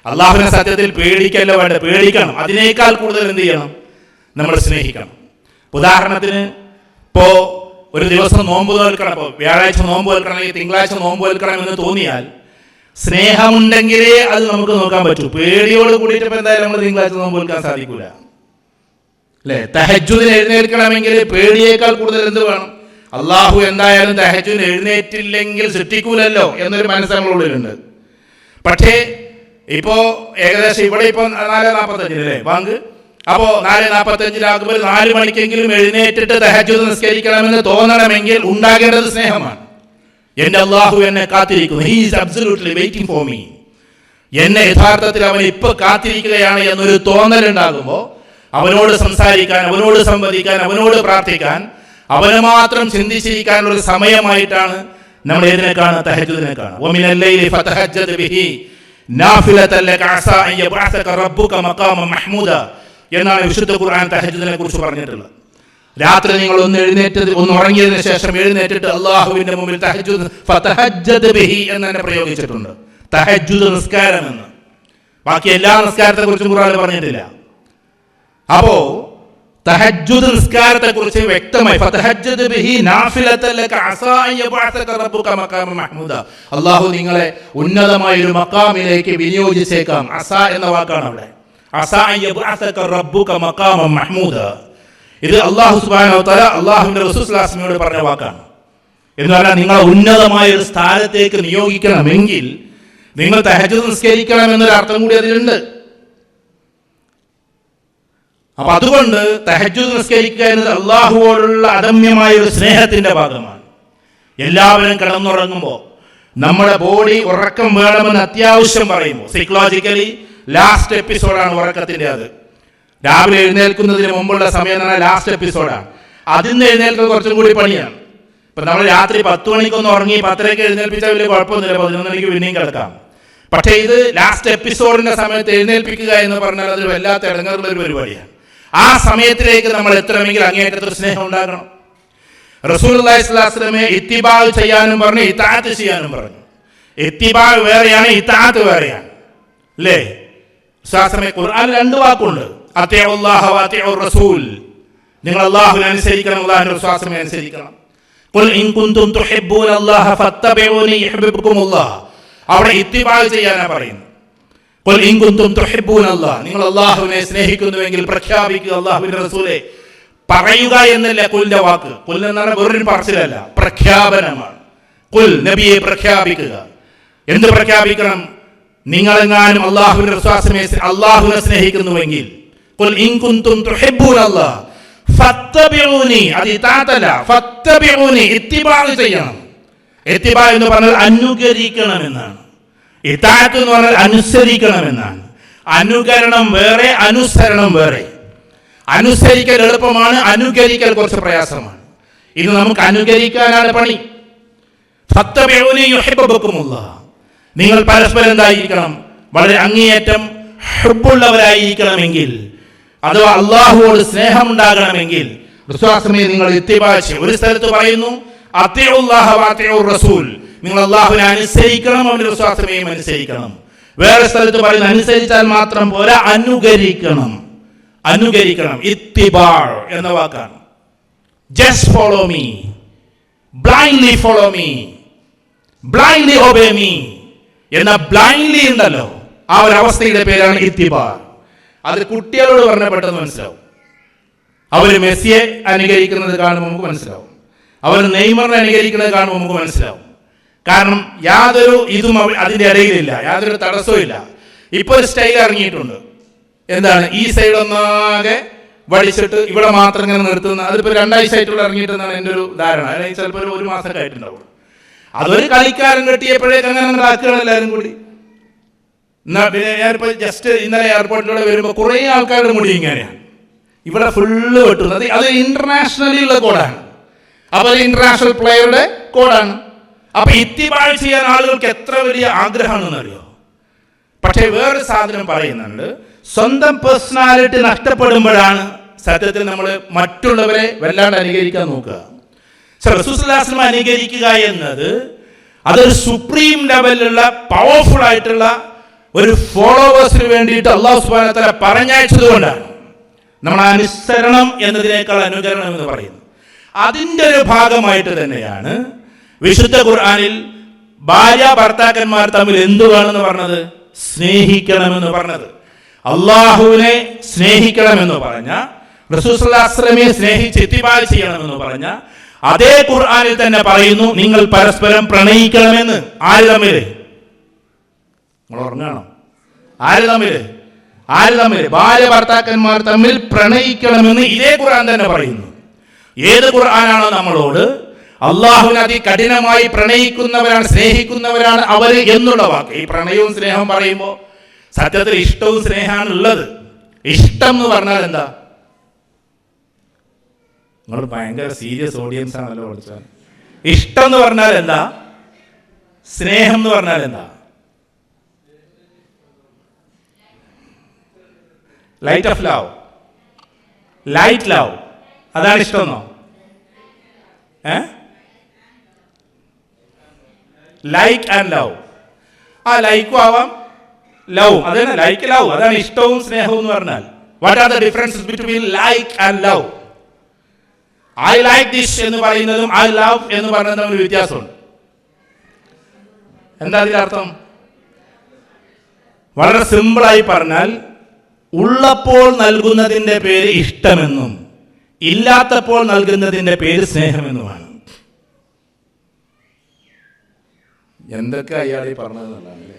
അള്ളാഹുവിനെ സത്യത്തിൽ പേടിക്കല്ലോ വേണ്ട, പേടിക്കണം. അതിനേക്കാൾ കൂടുതൽ എന്ത് ചെയ്യണം? നമ്മൾ സ്നേഹിക്കണം. ഉദാഹരണത്തിന് ഇപ്പോൾ ഒരു ദിവസം നോമ്പ് തോൽക്കണം, ഇപ്പോൾ വ്യാഴാഴ്ച നോമ്പ് തോൽക്കണം, അല്ലെങ്കിൽ തിങ്കളാഴ്ച നോമ്പ് തോൽക്കണം എന്ന് തോന്നിയാൽ സ്നേഹമുണ്ടെങ്കിലേ അത് നമുക്ക് നോക്കാൻ പറ്റൂ. പേടിയോട് കൂടിയിട്ട് ഇപ്പോൾ എന്തായാലും നമ്മൾ തിങ്കളാഴ്ച നോമ്പ് തോൽക്കാൻ സാധിക്കൂല, അല്ലേ? തഹജ്ജുദിന് എഴുന്നേൽക്കണമെങ്കിൽ പേടിയേക്കാൾ കൂടുതൽ എന്ത് വേണം? അള്ളാഹു എന്തായാലും തഹജ്ജുദിന് എഴുന്നേറ്റില്ലെങ്കിൽ സൃഷ്ടിക്കൂലല്ലോ എന്നൊരു മനസ്സ് നമ്മളുള്ളിലുണ്ട്. പക്ഷേ ഇപ്പോ ഏകദേശം ഇവിടെ ഇപ്പൊ 4:45 അല്ലേ ബാങ്ക്? അപ്പോ 4:45 4 മണിക്കെങ്കിലും എഴുന്നേറ്റിട്ട് തഹജ്ജുദ് നിസ്കരിക്കണമെന്ന് തോന്നണമെങ്കിൽ ഉണ്ടാകേണ്ടത് സ്നേഹമാണ്. എന്റെ അള്ളാഹു എന്നെ കാത്തിരിക്കുന്നു, he is absolutely waiting for me. എന്നെ യഥാർത്ഥത്തിൽ അവൻ ഇപ്പൊ കാത്തിരിക്കുകയാണ് എന്നൊരു തോന്നലുണ്ടാകുമ്പോൾ അവനോട് സംസാരിക്കാൻ, അവനോട് സംവദിക്കാൻ, അവനോട് പ്രാർത്ഥിക്കാൻ, അവനെ മാത്രം ചിന്തിച്ചിരിക്കാനുള്ള ഒരു സമയമായിട്ടാണ് നമ്മൾ ഏതിനെ കാണുക? തഹജ്ജുദിനെ കാണുക. വമിനൽ ലൈലി ഫതഹജ്ജദ് ബിഹി നാഫിലതൻ ലക അസാ അൻ യബ്അസക റബ്ബുക മഖാമൻ മഹ്മൂദ എന്നാണ് വിശുദ്ധ ഖുർആൻ തഹജ്ജുദിനെ കുറിച്ച് പറഞ്ഞിട്ടുള്ളത്. രാത്രി നിങ്ങൾ ഒന്ന് ഉറങ്ങിയതിനു ശേഷം എഴുന്നേറ്റിട്ട് അള്ളാഹുവിന്റെ മുമ്പിൽ തഹജ്ജുദ് ഫതഹജ്ജദ് ബിഹി എന്ന് തന്നെ പ്രയോഗിച്ചിട്ടുണ്ട്. തഹജ്ജുദ് നിസ്കാരം എന്ന്. ബാക്കി എല്ലാ നിസ്കാരത്തെ കുറിച്ചും ഖുർആൻ പറഞ്ഞിട്ടില്ല. അപ്പോ തഹജ്ജുദ് നിസ്കാരത്തെ കുറിച്ച് വ്യക്തമായി ഫതഹജ്ജദ് ബിഹി നാഫിലതൻ ലക അസാ അൻ യബ്അസക റബ്ബുക മഖാമൻ മഹ്മൂദ, അല്ലാഹു നിങ്ങളെ ഉന്നതമായ ഒരു മഖാമിലേക്ക് വിനിയോഗിച്ചേക്കാം. അസാ എന്ന വാക്കാണ് അവിടെ. അസാ അൻ യബ്അസക റബ്ബുക മഖാമൻ മഹ്മൂദ. ഇത് അല്ലാഹു സുബ്ഹാനഹു വ തആല അല്ലാഹുവിന്റെ റസൂൽ സ്വല്ലല്ലാഹു അലൈഹി വസല്ലമയോട് പറഞ്ഞ വാക്കാണ്. എന്ന് പറഞ്ഞാൽ നിങ്ങളെ ഉന്നതമായ ഒരു സ്ഥാനത്തേക്ക് നിയോഗിക്കണമെങ്കിൽ നിങ്ങൾ തഹജ്ജുദ് നിസ്കരിക്കണം എന്നൊരു അർത്ഥം കൂടി അതിലുണ്ട്. അപ്പൊ അതുകൊണ്ട് തഹജ്ജുദ് നിസ്കരിക്കുക എന്നത് അള്ളാഹുവോടുള്ള അദമ്യമായ ഒരു സ്നേഹത്തിന്റെ ഭാഗമാണ്. എല്ലാവരും കിടന്നുറങ്ങുമ്പോൾ നമ്മുടെ ബോഡി ഉറക്കം വേണമെന്ന് അത്യാവശ്യം പറയുമ്പോൾ സൈക്കോളജിക്കലി ലാസ്റ്റ് എപ്പിസോഡാണ് ഉറക്കത്തിന്റെ. അത് രാവിലെ എഴുന്നേൽക്കുന്നതിന് മുമ്പുള്ള സമയം എന്ന് പറഞ്ഞാൽ ലാസ്റ്റ് എപ്പിസോഡാണ്. അതിന്ന് എഴുന്നേൽക്കുക കുറച്ചും കൂടി പണിയാണ്. ഇപ്പൊ നമ്മൾ രാത്രി 10 മണിക്കൊന്ന് ഉറങ്ങി 10:30 എഴുന്നേൽപ്പിച്ചാൽ വലിയ കുഴപ്പമൊന്നുമില്ല, 11 മണിക്ക് പിന്നെയും കിടക്കാം. പക്ഷേ ഇത് ലാസ്റ്റ് എപ്പിസോഡിന്റെ സമയത്ത് എഴുന്നേൽപ്പിക്കുക എന്ന് പറഞ്ഞാൽ അതൊരു വല്ലാത്ത ഇടങ്ങേറുള്ള ഒരു പരിപാടിയാണ്. ആ സമയത്തിലേക്ക് നമ്മൾ എത്തണമെങ്കിൽ അങ്ങേയറ്റത്തൊരു സ്നേഹം ഉണ്ടാകണം. റസൂലുള്ളാഹി സ്വല്ലല്ലാഹു അലൈഹി വസല്ലമയെ ഇത്തിബാ ചെയ്യാനും പറഞ്ഞു, ഇതാഅത്ത് ചെയ്യാനും പറഞ്ഞു. ഇത്തിബാ വേറെയാണ്, ഇതാഅത്ത് വേറെയാണ്, അല്ലേ? ഖുർആനിൽ 2 വാക്കുണ്ട്, അത്തിഉല്ലാഹ വഅത്തിഉർ റസൂൽ. നിങ്ങൾ അല്ലാഹുവിനെ അനുസരിക്കണം, അല്ലാഹുവിന്റെ റസൂലിനെ അനുസരിക്കണം. ഖുൽ ഇൻ കുൻതും തുഹിബ്ബൂനല്ലാഹ ഫത്തബിഊനി യുഹിബ്ബുകുമുല്ലാഹ്. അവിടെ ഇത്തിബാ ചെയ്യാനാ പറയുന്നത്. ഖുൽ ഇൻ കുൻതും തുഹിബ്ബൂനല്ലാഹ്, നിങ്ങൾ അല്ലാഹുവിനെ സ്നേഹിക്കുന്നുവെങ്കിൽ പ്രഖ്യാപിക്കുക അല്ലാഹുവിന്റെ റസൂലേ. പറയുക എന്നല്ല ഖുലിന്റെ വാക്ക്. ഖുൽ എന്നാണ് വെറൊരു പറച്ചിലല്ല, പ്രഖ്യാപനമാണ്. ഖുൽ, നബിയെ പ്രഖ്യാപിക്കുക. എന്ത് പ്രഖ്യാപിക്കണം? നിങ്ങളെങ്ങാനും അള്ളാഹുവിനെ സ്നേഹിക്കുന്നുവെങ്കിൽ ഖുൽ ഇൻ കുൻതും തുഹിബ്ബൂനല്ലാഹ് ഫത്തബിഊനി, അത് ഇതാഅത്തല്ല, ഫത്തബിഊനി, ഇത്തിബാ ചെയ്യണം. ഇത്തിബാ എന്ന് പറഞ്ഞാൽ അനുകരിക്കണമെന്നാണ്. ഇതാഅത്ത് എന്ന് പറഞ്ഞാൽ അനുസരിക്കണമെന്നാണ്. അനുകരണം വേറെ, അനുസരണം വേറെ. അനുസരിക്കൽ എളുപ്പമാണ്, അനുകരിക്കൽ കുറച്ച് പ്രയാസമാണ്. ഇത് നമുക്ക് അനുകരിക്കാനാണ് പണി. ഫത്തബിഊനി യുഹിബ്ബുകുമുല്ലാഹ്, നിങ്ങൾ പരസ്പരം എന്തായിരിക്കണം? വളരെ അങ്ങേയറ്റം ഹുബ്ബുള്ളവരായിരിക്കണമെങ്കിൽ, അഥവാ അള്ളാഹുവോട് സ്നേഹമുണ്ടാകണമെങ്കിൽ റസൂലുള്ളാഹിയെ നിങ്ങൾ ഇത്തിബാ ചെയ്യണം. ഒരു സ്ഥലത്ത് പറയുന്നു അത്തിഉല്ലാഹ വഅത്തിഉർ റസൂൽ, നിങ്ങൾ അള്ളാഹുവിനെ അനുസരിക്കണം, അവന്റെ റസൂലിനെയും അനുസരിക്കണം. വേറെ സ്ഥലത്ത് പറയുന്നു അനുസരിച്ചാൽ മാത്രം പോരാ, അനുകരിക്കണം. അനുകരിക്കണം ഇത്തിബാ എന്ന വാക്കാണ്. Just follow me, blindly follow me, blindly obey me എന്ന ബ്ലൈൻഡ്ലി ഉണ്ടല്ലോ, ആ ഒരു അവസ്ഥയുടെ പേരാണ് ഇത്തിബാ. അത് കുട്ടികളോട് പറഞ്ഞ പെട്ടെന്ന് മനസ്സിലാവും. അവർ മെസ്സിയെ അനുകരിക്കുന്നത് കാണുമ്പോൾ നമുക്ക് മനസ്സിലാവും, അവർ നെയ്മറിനെ അനുകരിക്കുന്നത് കാണുമ്പോൾ നമുക്ക് മനസ്സിലാവും. കാരണം യാതൊരു ഇതും അതിൻ്റെ ഇടയിലില്ല, യാതൊരു തടസ്സവും ഇല്ല. ഇപ്പോൾ ഒരു സ്റ്റൈൽ ഇറങ്ങിയിട്ടുണ്ട്. എന്താണ്? ഈ സൈഡ് ഒന്നാകെ വടിച്ചിട്ട് ഇവിടെ മാത്രം ഇങ്ങനെ നിർത്തുന്ന, അതിപ്പോൾ 2 ആഴ്ചയായിട്ടുള്ള ഇറങ്ങിയിട്ടെന്നാണ് എൻ്റെ ഒരു ധാരണ. അല്ലെങ്കിൽ ചിലപ്പോൾ ഒരു മാസമൊക്കെ ആയിട്ടുണ്ടാവും. അതൊരു കളിക്കാരൻ കെട്ടിയപ്പോഴേക്ക് അങ്ങനെ ആക്കുകയാണ് എല്ലാവരും കൂടി. പിന്നെ ഞാനിപ്പോൾ ജസ്റ്റ് ഇന്നലെ എയർപോർട്ടിലൂടെ വരുമ്പോൾ കുറേ ആൾക്കാരുടെ മുടി ഇങ്ങനെയാണ്, ഇവിടെ ഫുള്ള് വെട്ടുന്നത്. അത് ഇന്റർനാഷണലി ഉള്ള കോഡാണ്. അപ്പോൾ ഇന്റർനാഷണൽ പ്ലെയറുടെ കോഡാണ്. അപ്പൊ ഇത്തിബാ ചെയ്യാൻ ആളുകൾക്ക് എത്ര വലിയ ആഗ്രഹമാണെന്നറിയോ? പക്ഷേ വേറൊരു സാധനം പറയുന്നുണ്ട്, സ്വന്തം പേഴ്സണാലിറ്റി നഷ്ടപ്പെടുമ്പോഴാണ് സത്യത്തിൽ നമ്മൾ മറ്റുള്ളവരെ വല്ലാണ്ട് അനുകരിക്കാൻ നോക്കുക. റസൂലുള്ളാഹി സ്വല്ലല്ലാഹു അലൈഹി വസല്ലം അനുകരിക്കുക എന്നത് അതൊരു സുപ്രീം ലെവലിലുള്ള പവർഫുൾ ആയിട്ടുള്ള ഒരു ഫോളോവേഴ്സിന് വേണ്ടിയിട്ട് അല്ലാഹു സുബ്ഹാനഹു വ തആല പറഞ്ഞയച്ചത് കൊണ്ടാണ് നമ്മൾ അനുസരണം എന്നതിനേക്കാൾ അനുകരണം എന്ന് പറയുന്നത്. അതിൻ്റെ ഒരു ഭാഗമായിട്ട് തന്നെയാണ് വിശുദ്ധ ഖുർആനിൽ ഭാര്യ ഭർത്താക്കന്മാർ തമ്മിൽ എന്തു വേണമെന്ന് പറഞ്ഞത്? സ്നേഹിക്കണമെന്ന് പറഞ്ഞത്. അള്ളാഹുവിനെ സ്നേഹിക്കണമെന്ന് പറഞ്ഞ, റസൂൽ സല്ലല്ലാഹു അലൈഹി വസല്ലമയെ സ്നേഹിച്ച് ഇത്തിബാ ചെയ്യണമെന്ന് പറഞ്ഞ അതേ ഖുർആനിൽ തന്നെ പറയുന്നു നിങ്ങൾ പരസ്പരം പ്രണയിക്കണമെന്ന്. ആര് തമ്മിൽ? നിങ്ങൾ ഉറങ്ങണം. ആര് തമ്മിൽ? ഭാര്യ ഭർത്താക്കന്മാർ തമ്മിൽ പ്രണയിക്കണമെന്ന് ഇതേ ഖുർആൻ തന്നെ പറയുന്നു. ഏത് ഖുർആനാണോ നമ്മളോട് അള്ളാഹുവിനെ അതികഠിനമായി പ്രണയിക്കുന്നവരാണ്, സ്നേഹിക്കുന്നവരാണ് അവര് എന്നുള്ള വാക്ക്, ഈ പ്രണയവും സ്നേഹവും പറയുമ്പോൾ സത്യത്തിൽ ഇഷ്ടവും സ്നേഹമാണ് ഉള്ളത്. ഇഷ്ടം എന്ന് പറഞ്ഞാൽ എന്താ? നിങ്ങൾ ഭയങ്കര സീരിയസ് ഓഡിയൻസ് ആണല്ലോ പഠിച്ചാൽ. ഇഷ്ടം എന്ന് പറഞ്ഞാൽ എന്താ? സ്നേഹം എന്ന് പറഞ്ഞാൽ എന്താ? Light of love, light love, അതാണ് ഇഷ്ടമെന്നോ? Like and love. ആ ലൈക്കും ആവാം, ലവ്, അതന്നെ ലൈക്ക് ലവ്, അതാണ് ഇഷ്ടവും സ്നേഹവും എന്ന് പറഞ്ഞാൽ. What are the differences between like and love? I like this എന്ന് പറയുന്നതും ഐ ലവ് എന്ന് പറയുന്നതും തമ്മിൽ വ്യത്യാസമുണ്ട്. എന്താ അതിന്റെ അർത്ഥം? വളരെ സിമ്പിളായി പറഞ്ഞാൽ, ഉള്ളപ്പോൾ നൽകുന്നതിന്റെ പേര് ഇഷ്ടമെന്നും ഇല്ലാത്തപ്പോൾ നൽകുന്നതിന്റെ പേര് സ്നേഹമെന്നുമാണ്. എന്തൊക്കെ അയാളീ പറഞ്ഞതെന്നല്ലേ?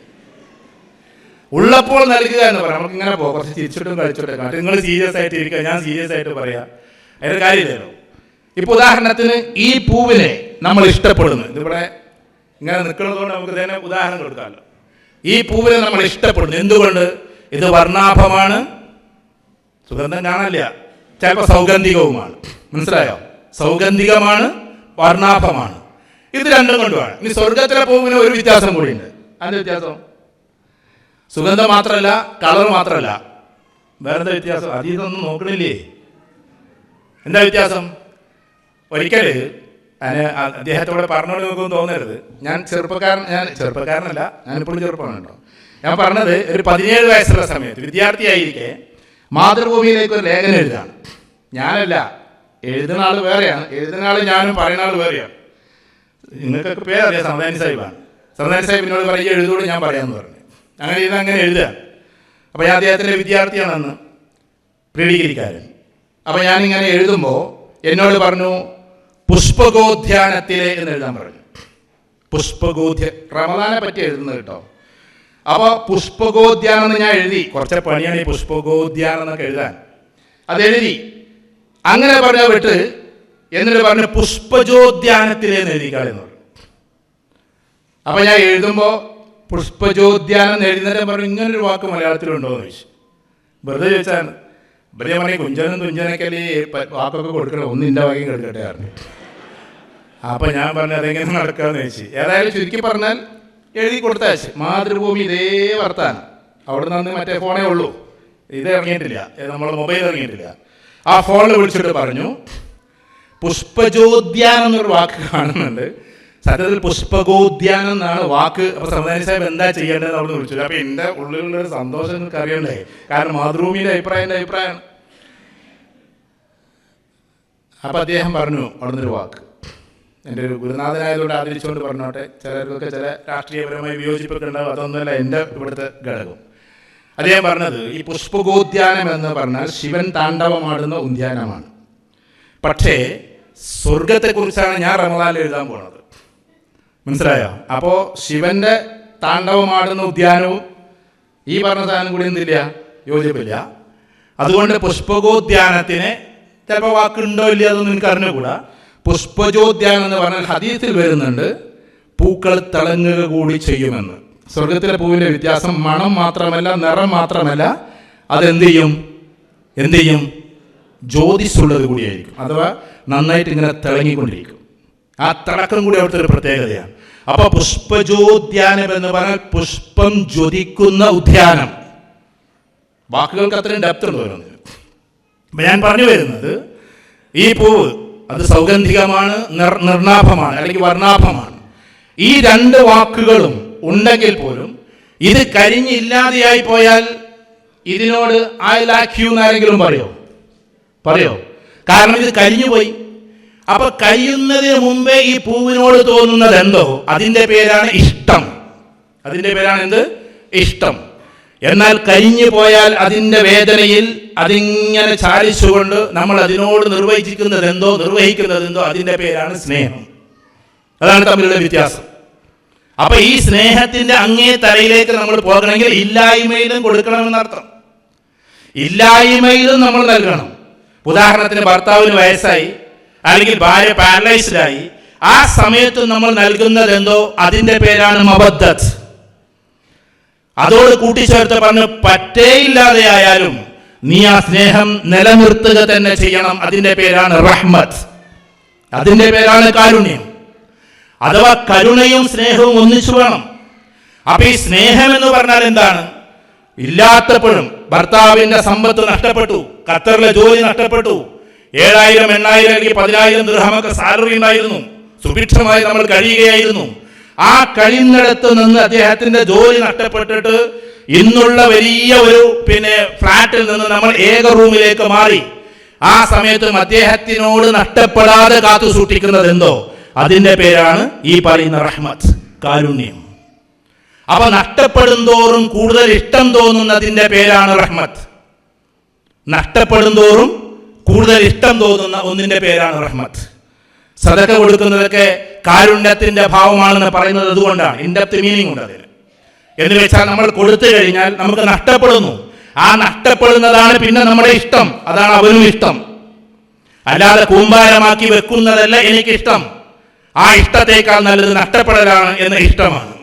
ഉള്ളപ്പോൾ നൽകുക എന്ന് പറയാം. നമുക്ക് ഇങ്ങനെ പോകാം, കുറച്ച് ചിരിച്ചിട്ടും കളിച്ചിട്ടും കാട്ടും. നിങ്ങൾ സീരിയസ് ആയിട്ട് ഇരിക്കുക, ഞാൻ സീരിയസ് ആയിട്ട് പറയാം. അതിന്റെ കാര്യമില്ലല്ലോ. ഇപ്പൊ ഉദാഹരണത്തിന് ഈ പൂവിനെ നമ്മൾ ഇഷ്ടപ്പെടുന്നു. ഇതിവിടെ ഇങ്ങനെ നിൽക്കുന്നതുകൊണ്ട് നമുക്ക് തന്നെ ഉദാഹരണം കൊടുക്കാമല്ലോ. ഈ പൂവിനെ നമ്മൾ ഇഷ്ടപ്പെടുന്നു. എന്തുകൊണ്ട്? ഇത് വർണ്ണാഭമാണ്, സുഗന്ധം കാണാനില്ല, ചിലപ്പോൾ സൗഗന്ധികവുമാണ്. മനസ്സിലായോ? സൗഗന്ധികമാണ്, വർണ്ണാഭമാണ്. ഇത് രണ്ടും കൊണ്ടുമാണ്. ഇനി സ്വർഗത്തിലെ പൂവിന് ഒരു വ്യത്യാസം കൂടിയുണ്ട്. അതിന്റെ വ്യത്യാസം സുഗന്ധം മാത്രമല്ല, കളർ മാത്രമല്ല, വേറെന്താ വ്യത്യാസം? അതീതൊന്നും നോക്കണില്ലേ? എന്താ വ്യത്യാസം? ഒരിക്കൽ അദ്ദേഹത്തോടെ പറഞ്ഞോണ്ട് നോക്കുമെന്ന് തോന്നരുത്. ഞാൻ ചെറുപ്പക്കാരനല്ല, ഞാനിപ്പോഴും ചെറുപ്പമാണ് കേട്ടോ. ഞാൻ പറഞ്ഞത് ഒരു 17 വയസ്സുള്ള സമയത്ത് വിദ്യാർത്ഥിയായിരിക്കെ മാതൃഭൂമിയിലേക്ക് ഒരു ലേഖനം എഴുതാണ്. ഞാനല്ല, എഴുതുന്ന ആൾ വേറെയാണ്, എഴുതുന്ന ആൾ ഞാനും, പറയുന്ന ആൾ വേറെയാണ്. നിങ്ങൾക്കൊക്കെ പേരറിയാം, സമദാനി സാഹിബാണ്. സമദാനി സാഹിബിനോട് പറയുക എഴുതോട്, ഞാൻ പറയാമെന്ന് പറഞ്ഞു. അങ്ങനെ എഴുതുക. അപ്പോൾ ഞാൻ അദ്ദേഹത്തിൻ്റെ വിദ്യാർത്ഥിയാണ് അന്ന്, പ്രീ ഡിഗ്രിക്കാരൻ. അപ്പോൾ ഞാനിങ്ങനെ എഴുതുമ്പോൾ എന്നോട് പറഞ്ഞു പുഷ്പഗോധ്യാനത്തിലെ എന്ന് എഴുതാൻ പറഞ്ഞു. പുഷ്പഗോധ്യ, റമദാനെ പറ്റി എഴുതുന്നത് കേട്ടോ. അപ്പോൾ പുഷ്പകോദ്യാനം എന്ന് ഞാൻ എഴുതി. കുറച്ച് പണിയാണ് ഈ പുഷ്പകോദ്യാനം എന്നൊക്കെ എഴുതാൻ. അതെഴുതി. അങ്ങനെ പറഞ്ഞ വിട്ട് എന്നിട്ട് പറഞ്ഞു പുഷ്പജോദ്യാനത്തിലേന്ന് എഴുതിക്കാളെന്ന് പറഞ്ഞു. അപ്പം ഞാൻ എഴുതുമ്പോൾ പുഷ്പജോദ്യാനം എഴുതുന്നതിനെ പറഞ്ഞു ഇങ്ങനൊരു വാക്ക് മലയാളത്തിലുണ്ടോ എന്ന് ചോദിച്ചു. വെറുതെ ചോദിച്ചാണ്. വെറുതെ പറഞ്ഞ കുഞ്ചനും തുഞ്ചനൊക്കെ വാക്കൊക്കെ കൊടുക്കണം, ഒന്നിൻ്റെ വാക്യം കേൾക്കട്ടെ പറഞ്ഞു. അപ്പം ഞാൻ പറഞ്ഞു അതെങ്ങനെ നടക്കാമെന്ന് ചോദിച്ചു. ഏതായാലും ചുരുക്കി പറഞ്ഞാൽ എഴുതി കൊടുത്തയച്ചു. മാതൃഭൂമി ഇതേ വർത്താനം. അവിടെ നിന്ന് മറ്റേ ഫോണേ ഉള്ളൂ, ഇത് ഇറങ്ങിയിട്ടില്ല, നമ്മളെ മൊബൈൽ ഇറങ്ങിയിട്ടില്ല. ആ ഫോണിൽ വിളിച്ചിട്ട് പറഞ്ഞു പുഷ്പജോദ്യാനം എന്നൊരു വാക്ക് കാണുന്നുണ്ട്, സത്യത്തിൽ പുഷ്പകോദ്യാനം എന്നാണ് വാക്ക്. അപ്പോൾ സംവിധാനി സാഹിബ് എന്താ ചെയ്യേണ്ടത് അവിടെ വിളിച്ചു. അപ്പോൾ എൻ്റെ ഉള്ളിലുള്ളൊരു സന്തോഷം നിങ്ങൾക്ക് അറിയണ്ടേ, കാരണം മാതൃഭൂമിയുടെ അഭിപ്രായം എൻ്റെ അഭിപ്രായമാണ്. അപ്പം അദ്ദേഹം പറഞ്ഞു അവിടെ നിന്നൊരു വാക്ക്. എൻ്റെ ഒരു ഗുരുനാഥനായതുകൊണ്ട് ആദരിച്ചുകൊണ്ട് പറഞ്ഞോട്ടെ, ചിലർക്കൊക്കെ ചില രാഷ്ട്രീയപരമായി വിയോജിപ്പൊക്കെ ഉണ്ടാവും, അതൊന്നുമല്ല എൻ്റെ ഇവിടുത്തെ ഘടകം. അദ്ദേഹം പറഞ്ഞത് ഈ പുഷ്പകോദ്യാനം എന്ന് പറഞ്ഞാൽ ശിവൻ താണ്ഡവമാടുന്ന ഉദ്യാനമാണ്. പക്ഷേ സ്വർഗത്തെക്കുറിച്ചാണ് ഞാൻ റമദാനിൽ എഴുതാൻ പോണത്, മനസ്സിലായോ? അപ്പോൾ ശിവന്റെ താണ്ഡവമാടുന്ന ഉദ്യാനവും ഈ പറഞ്ഞ സാധനം കൂടി എന്തില്ല, യോജിപ്പില്ല. അതുകൊണ്ട് പുഷ്പകോദ്യാനത്തിന് ചിലപ്പോൾ വാക്കുണ്ടോ ഇല്ല അതൊന്നും എനിക്ക് അറിഞ്ഞുകൂടാ. പുഷ്പജോദ്യാനം എന്ന് പറഞ്ഞാൽ ഹദീസിൽ വരുന്നുണ്ട് പൂക്കൾ തിളങ്ങുക കൂടി ചെയ്യുമെന്ന്. സ്വർഗത്തിലെ പൂവിൻ്റെ വ്യത്യാസം മണം മാത്രമല്ല, നിറം മാത്രമല്ല, അതെന്ത് ചെയ്യും, ജ്യോതിസുള്ളത് കൂടിയായിരിക്കും. അഥവാ നന്നായിട്ട് ഇങ്ങനെ തിളങ്ങിക്കൊണ്ടിരിക്കും. ആ തിളക്കം കൂടി അവിടുത്തെ ഒരു പ്രത്യേകതയാണ്. അപ്പോൾ പുഷ്പജോദ്യാനം എന്ന് പറഞ്ഞാൽ പുഷ്പം ജ്വലിക്കുന്ന ഉദ്യാനം. വാക്കുകൾക്ക് അത്രയും ഡെപ്ത് ഉണ്ട് ഓരോന്നിനും. അപ്പം ഞാൻ പറഞ്ഞു വരുന്നത് ഈ പൂവ് അത് സൗഗന്ധികമാണ്, നിർണാഭമാണ്, അല്ലെങ്കിൽ വർണ്ണാഭമാണ്. ഈ രണ്ട് വാക്കുകളും ഉണ്ടെങ്കിൽ പോലും ഇത് കരിഞ്ഞില്ലാതെയായി പോയാൽ ഇതിനോട് ഐ ലൈക്ക് യു എന്നാരെങ്കിലും പറയോ? കാരണം ഇത് കരിഞ്ഞുപോയി. അപ്പൊ കരിയുന്നതിന് മുമ്പേ ഈ പൂവിനോട് തോന്നുന്നത് എന്തോ അതിൻ്റെ പേരാണ് ഇഷ്ടം. അതിൻ്റെ പേരാണ് എന്ത്? ഇഷ്ടം. എന്നാൽ കരിഞ്ഞു പോയാൽ അതിൻ്റെ വേദനയിൽ അതിങ്ങനെ ചാലിച്ചുകൊണ്ട് നമ്മൾ അതിനോട് നിർവഹിക്കുന്നത് എന്തോ അതിൻ്റെ പേരാണ് സ്നേഹം. അതാണ് തമ്മിലുള്ള വ്യത്യാസം. അപ്പൊ ഈ സ്നേഹത്തിന്റെ അങ്ങേ തലയിലേക്ക് നമ്മൾ പോകണമെങ്കിൽ ഇല്ലായ്മയിലും കൊടുക്കണമെന്നർത്ഥം. ഇല്ലായ്മയിലും നമ്മൾ നൽകണം. ഉദാഹരണത്തിന് ഭർത്താവിന് വയസ്സായി അല്ലെങ്കിൽ ഭാര്യ പാരലൈസ്ഡായി, ആ സമയത്ത് നമ്മൾ നൽകുന്നത് എന്തോ അതിൻ്റെ പേരാണ് മബദ്ദത്ത്. അതോട് കൂട്ടിച്ചേർത്ത് പറഞ്ഞ് പറ്റേയില്ലാതെയായാലും നീ ആ സ്നേഹം നിലനിർത്തുക തന്നെ ചെയ്യണം. അതിൻ്റെ പേരാണ് റഹ്മത്ത്, അതിൻ്റെ പേരാണ് കാരുണ്യം. അഥവാ കരുണയും സ്നേഹവും ഒന്നിച്ചു വേണം. അപ്പൊ ഈ സ്നേഹം എന്ന് പറഞ്ഞാൽ എന്താണ്? ഇല്ലാത്തപ്പോഴും ഭർത്താവിന്റെ സമ്പത്ത് നഷ്ടപ്പെട്ടു, ഖത്തറിലെ ജോലി നഷ്ടപ്പെട്ടു, 7,000, 8,000 അല്ലെങ്കിൽ 10,000 ദിർഹമൊക്കെ സാലറി ഉണ്ടായിരുന്നു, സുഭിക്ഷമായി നമ്മൾ കഴിയുകയായിരുന്നു. ആ കഴിയുന്നിടത്ത് നിന്ന് അദ്ദേഹത്തിന്റെ ജോലി നഷ്ടപ്പെട്ടിട്ട് ഇന്നുള്ള വലിയ ഒരു ഫ്ലാറ്റിൽ നിന്ന് നമ്മൾ ഏക റൂമിലേക്ക് മാറി. ആ സമയത്തും അദ്ദേഹത്തിനോട് നഷ്ടപ്പെടാതെ കാത്തു സൂക്ഷിക്കുന്നത് എന്തോ അതിൻ്റെ പേരാണ് ഈ പറയുന്ന റഹ്മത്ത്, കാരുണ്യം. അപ്പൊ നഷ്ടപ്പെടും തോറും കൂടുതൽ ഇഷ്ടം തോന്നുന്നതിൻ്റെ പേരാണ് റഹ്മത്ത്. നഷ്ടപ്പെടും തോറും കൂടുതൽ ഇഷ്ടം തോന്നുന്ന ഒന്നിൻ്റെ പേരാണ് റഹ്മത്ത്. സദഖ കൊടുക്കുന്നതൊക്കെ കാരുണ്യത്തിന്റെ ഭാവമാണെന്ന് പറയുന്നത് അതുകൊണ്ടാണ്. ഇൻഡെപ്ത് മീനിങ് ഉണ്ട് അതിന്. എന്ന് വെച്ചാൽ നമ്മൾ കൊടുത്തു കഴിഞ്ഞാൽ നമുക്ക് നഷ്ടപ്പെടുന്നു. ആ നഷ്ടപ്പെടുന്നതാണ് പിന്നെ നമ്മുടെ ഇഷ്ടം. അതാണ് അവനും ഇഷ്ടം. അല്ലാതെ കൂമ്പാരമാക്കി വെക്കുന്നതല്ല എനിക്കിഷ്ടം. ആ ഇഷ്ടത്തേക്കാൾ നല്ലത് നഷ്ടപ്പെടലാണ് എന്ന ഇഷ്ടമാണ്.